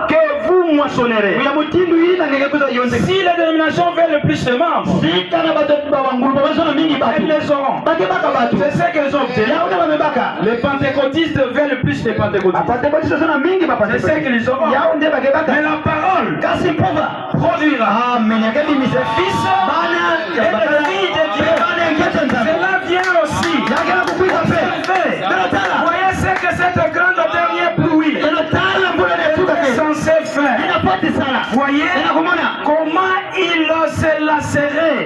A: que vous moissonnerez. Si les dénominations veulent le plus de membres, elles les auront. C'est ce qu'elles ont obtenu. Les pentecôtistes veulent plus de pentecôtistes. C'est ce qu'ils auront. Mais la parole produira des fils et des filles de Dieu. Cela vient aussi. Voyez ce que cette grande dernière pluie est censée faire. Voyez comment il se lacerait.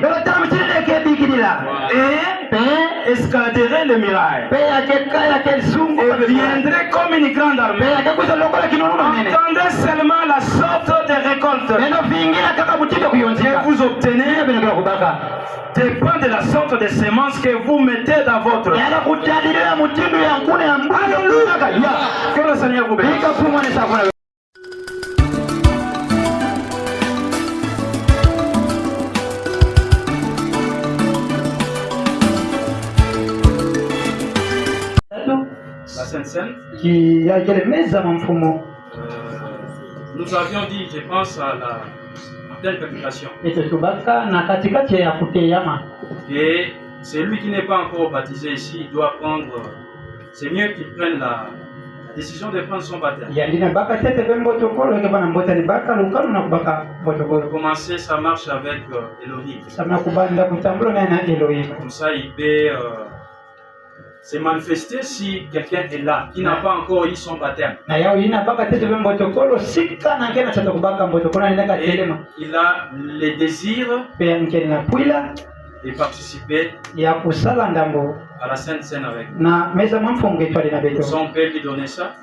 A: Et
B: escaladerait les murailles et viendrait comme une grande armée. Attendez seulement la sorte de récolte que vous obtenez dépend de la sorte de semences que vous mettez dans votre vie. Alléluia. Que le Seigneur vous bénisse. La Sainte Seine. Nous avions dit, je pense à la interprétation. Et celui qui n'est pas encore baptisé ici doit prendre. C'est mieux qu'il prenne la décision de prendre son baptême. Pour commencer, ça marche avec Elohim. Comme ça, il peut se manifester si quelqu'un est là, qui n'a pas encore eu son baptême. Et il a le désir de participer à la Sainte Seine avec nous. Son père lui donnait ça,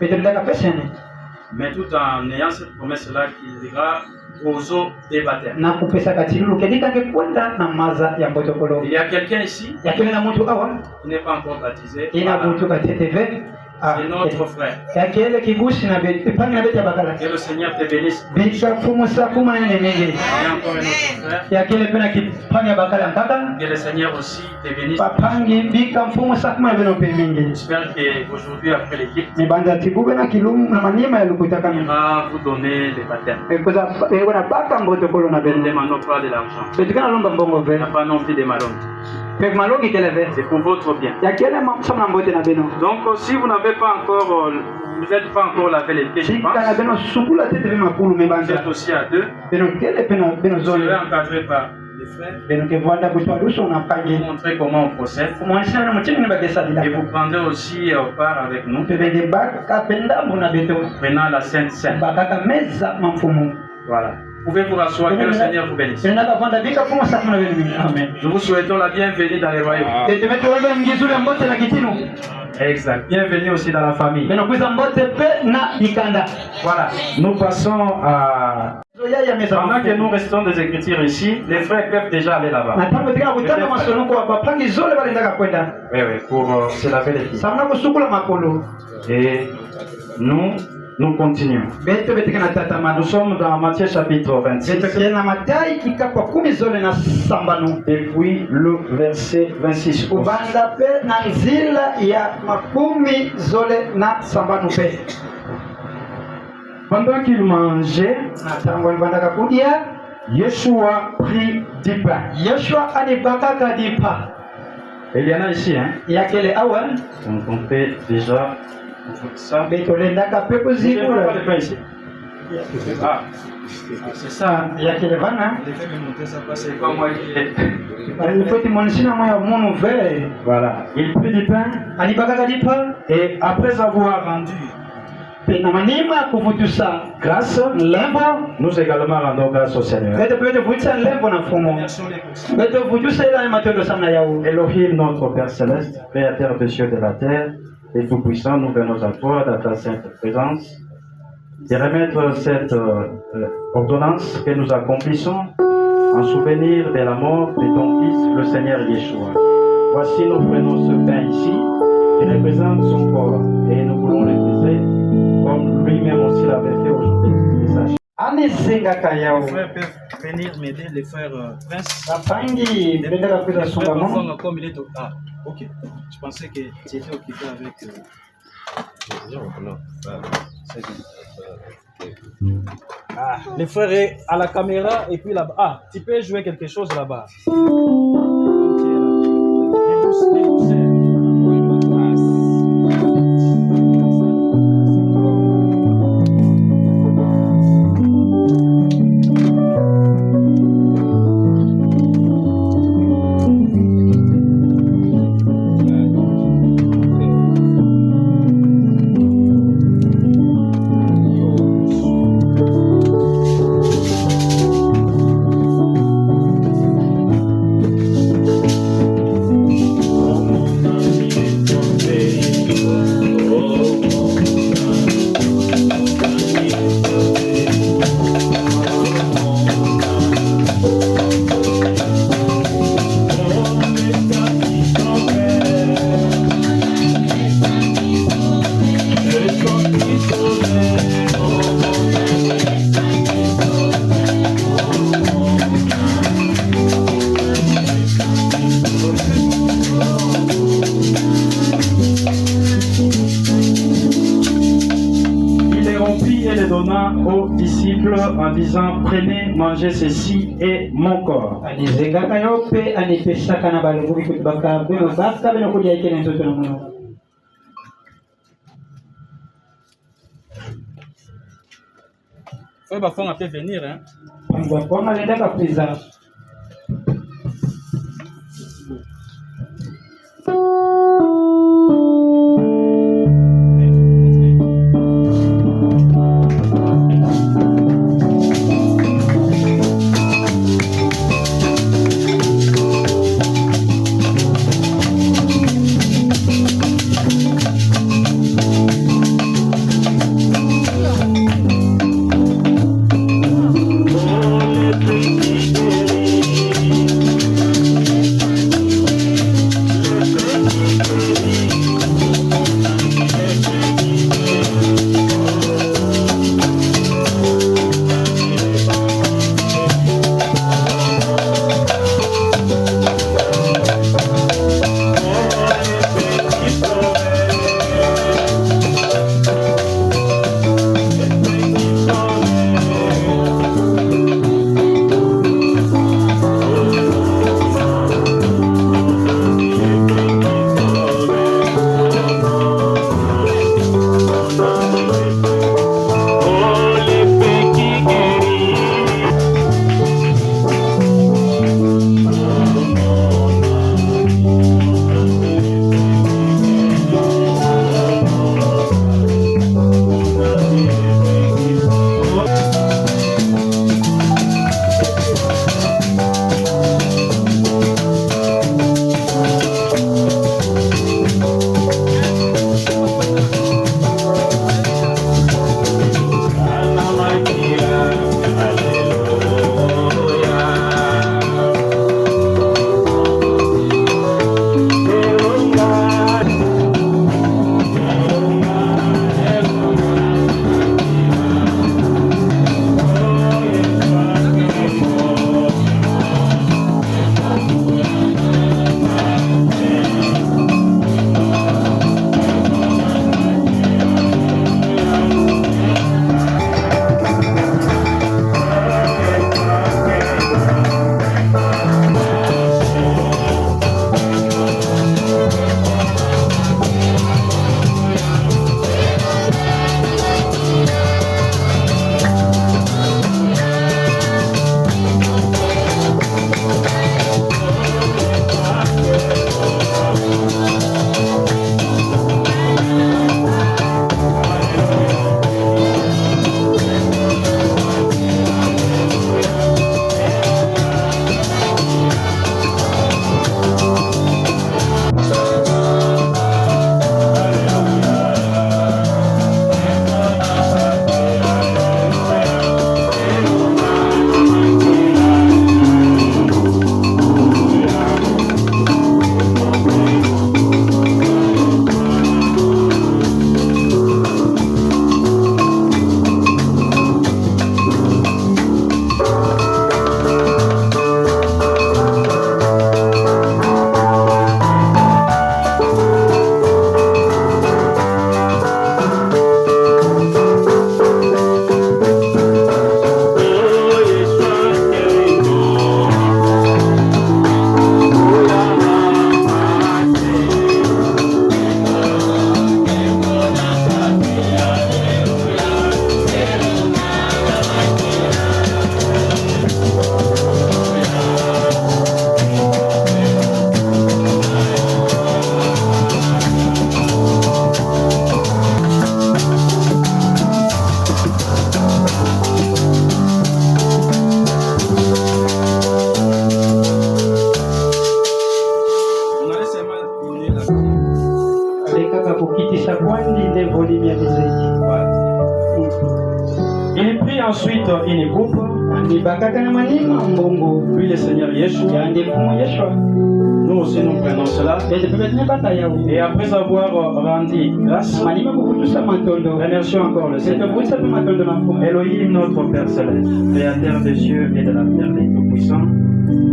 B: mais tout en ayant cette promesse-là qu'il ira aux eaux des baptêmes. Il y a quelqu'un ici qui n'est pas encore baptisé. C'est notre frère. Que le Seigneur te bénisse. Et encore un autre frère. Que le Seigneur aussi te bénisse. J'espère qu'aujourd'hui, après l'équipe, il va vous donner le baptême. Ne demandons pas de l'argent. Il n'y a pas non plus de malheur. C'est pour votre bien. Donc, si vous n'avez pas encore, vous n'êtes pas encore lavé les pieds, je pense. Vous êtes aussi à deux. Vous serez encadré par les frères. Vous montrer comment on procède. Et vous prendrez aussi part avec nous. Prenant la Sainte Seine. Voilà. Vous pouvez vous rasseoir, que le Seigneur vous bénisse. Nous vous souhaitons la bienvenue dans les royaumes. Exact. Bienvenue aussi dans la famille. Voilà. Nous passons à... Pendant que nous restons des écritures ici, les frères peuvent déjà aller là-bas. Oui, pour se laver les pieds. Et nous continuons. Nous sommes dans Matthieu chapitre 26. Depuis le verset 26. Pendant qu'il mangeait, Yeshua prit du pain. Il y en a ici, hein? Donc on fait déjà ça. Vous n'avez pas de pain ici? Ah, c'est ça. Il faut me montrer ça parce que c'est pas moi qui l'ai. Voilà. Il prit du pain. Et après avoir rendu grâce, nous également rendons grâce au Seigneur. Elohim, notre Père Céleste, Créateur des cieux et de la terre, et Tout-Puissant, nous venons à toi dans ta sainte présence, de remettre cette ordonnance que nous accomplissons en souvenir de la mort de ton Fils, le Seigneur Yeshua. Voici, nous prenons ce pain ici, qui représente son corps, et nous voulons le briser comme lui-même aussi l'avait fait aujourd'hui. Les frères peuvent venir m'aider, les frères Prince. Comme il est au... Ah, ok. Je pensais que tu étais occupé avec... Ah, les frères est à la caméra et puis là-bas. Ah, tu peux jouer quelque chose là-bas. main aux disciples en disant, prenez, mangez ceci est mon corps.
A: Faut pas faire un peu venir, hein.
B: Il prit ensuite une coupe, puis le Seigneur Yeshua. Nous aussi nous prenons cela. Et après avoir rendu grâce, remercions encore le Seigneur. Elohim, notre Père Céleste, Créateur des cieux et de la terre, des Tout-Puissants,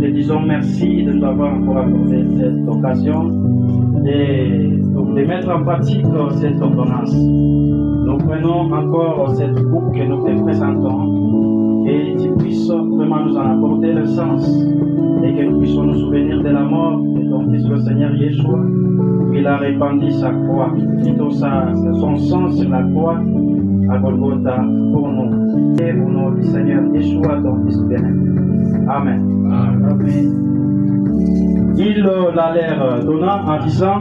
B: te disons merci de nous avoir encore accordé cette occasion de de mettre en pratique cette ordonnance. Nous prenons encore cette coupe que nous te présentons et tu puisses vraiment nous en apporter le sens et que nous puissions nous souvenir de la mort de ton Fils le Seigneur Yeshua. Il a répandu sa croix, plutôt son sang sur la croix à Golgotha pour nous. Et au nom du Seigneur Yeshua, ton Fils bien-aimé. Amen. Amen. Il a l'air donnant en disant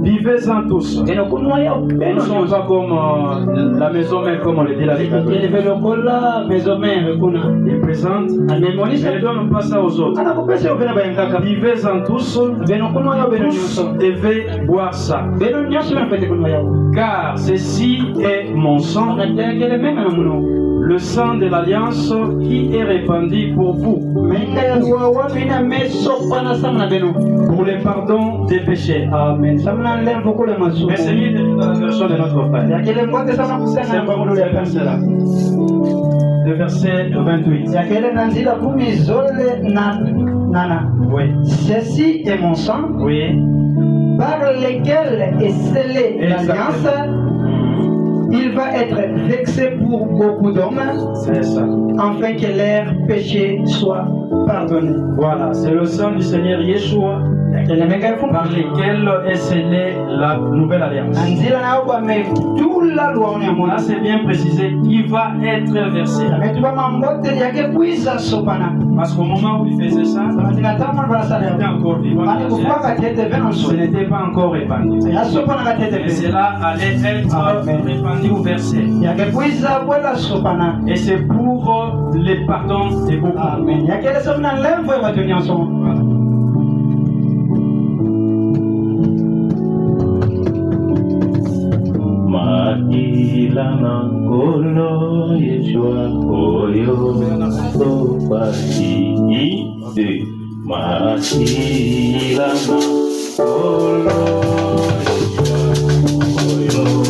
B: vivez-en tous. Nous ne sommes pas comme la maison mère, comme on le dit la Bible. Il présente, mais ne donne pas ça aux autres. Vivez-en tous. Tous devez boire ça. Car ceci est mon sang, le sang de l'alliance qui est répandu pour vous, pour le pardon des péchés. Amen. Mais c'est mieux de la version de notre frère. C'est encore le verset là. Le verset 28. Oui.
D: Ceci est mon sang,
B: Oui.
D: par lequel est scellée l'alliance. Il va être vexé pour beaucoup d'hommes,
B: C'est ça.
D: afin que leurs péchés soient pardonnés.
B: Voilà, c'est le sang du Seigneur Yeshua par lequel est scellée la nouvelle alliance. Là, c'est bien précisé, qui va être versé. Parce qu'au moment où il faisait ça, il était encore vivant. Ce n'était pas encore répandu. Et cela allait être répandu ou versé. Et c'est pour le pardon des beaucoup.
C: Mailana kono Yeshua oyo topati ide. Mailana kono Yeshua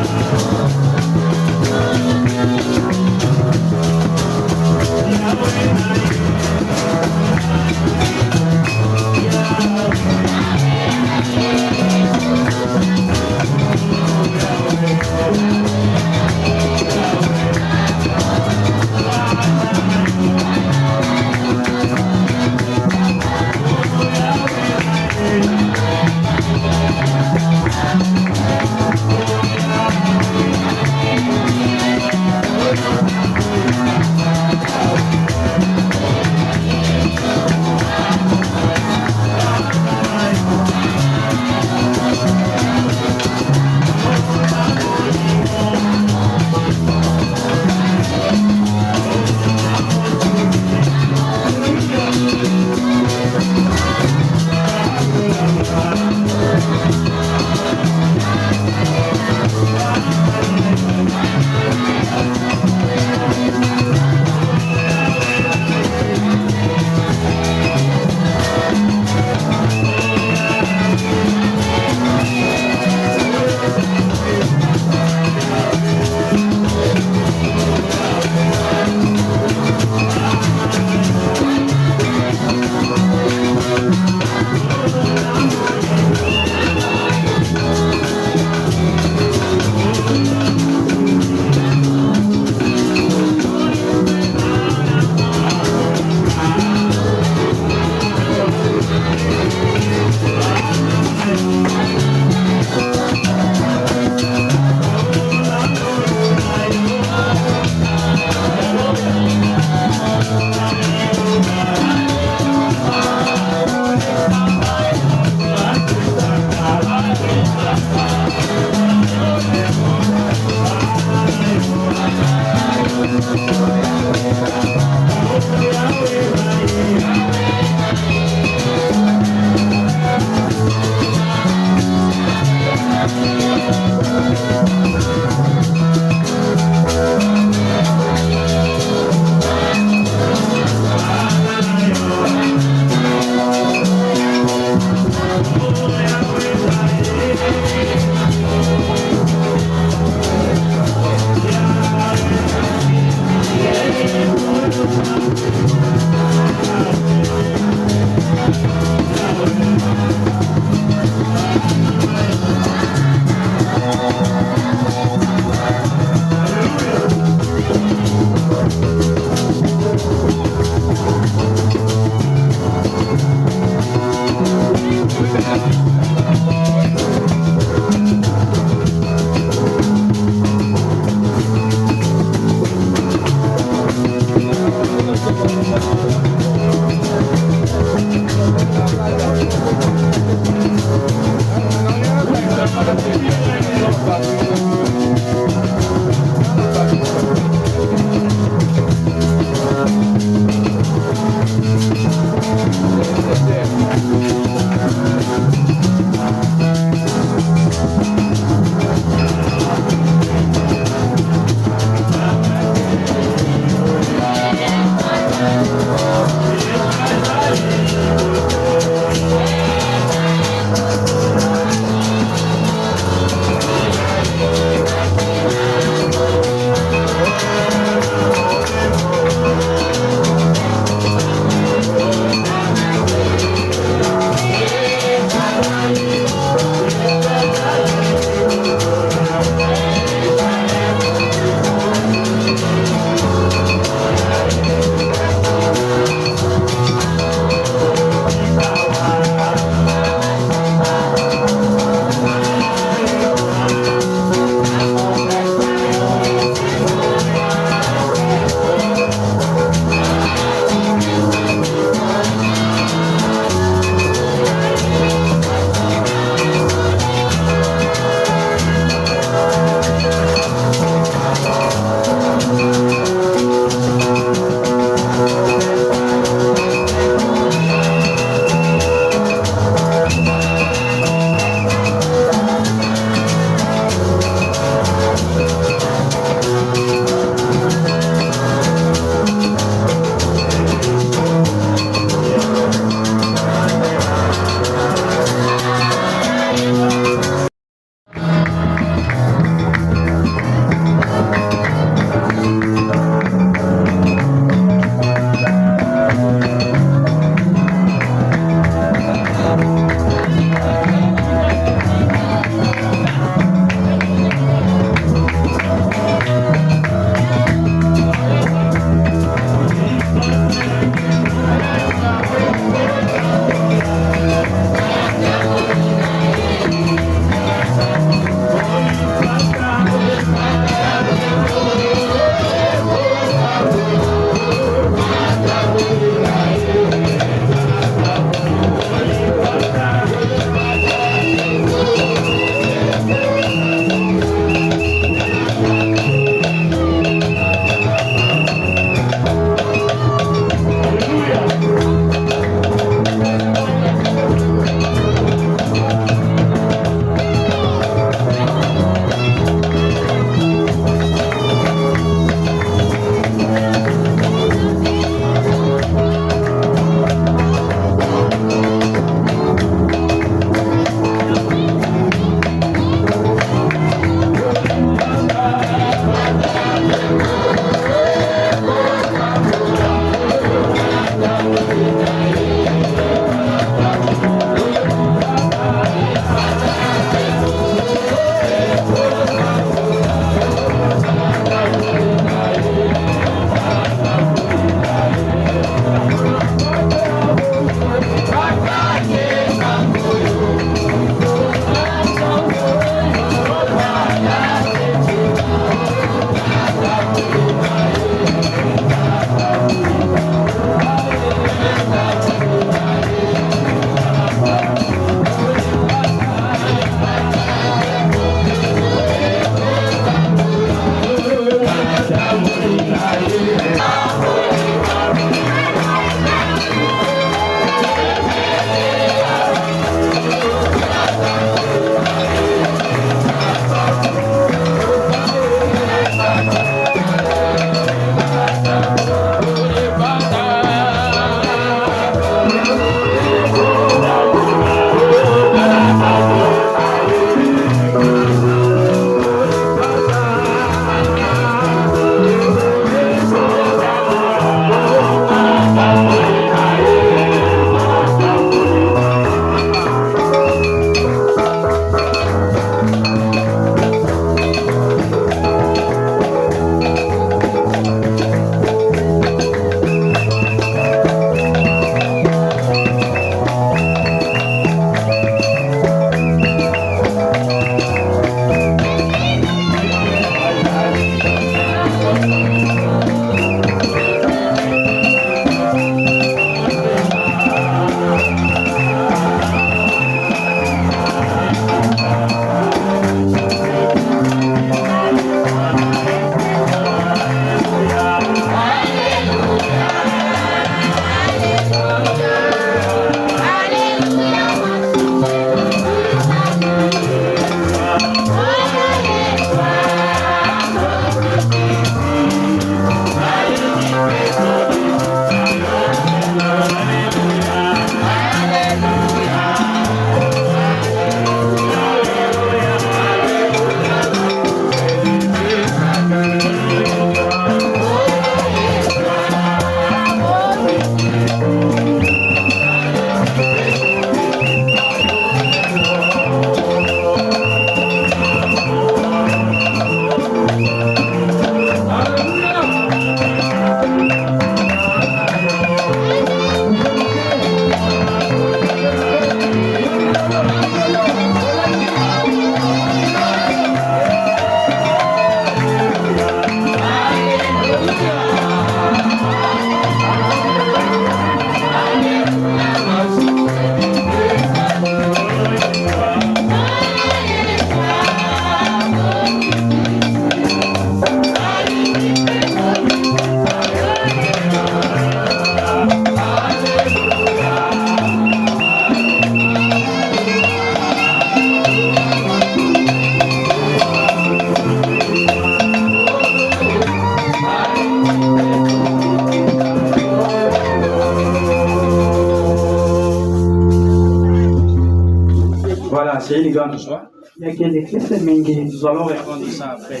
B: Voilà, c'est une grande joie. Nous allons répondre ça après.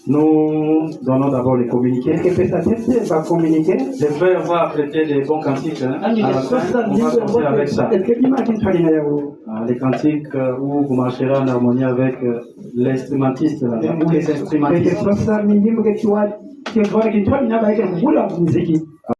B: Nous donnons d'abord les communiqués. Le frère va prêter des bons cantiques. Hein. On va commencer avec ça. Les cantiques où vous marcherez en harmonie avec l'instrumentiste ou les instrumentistes.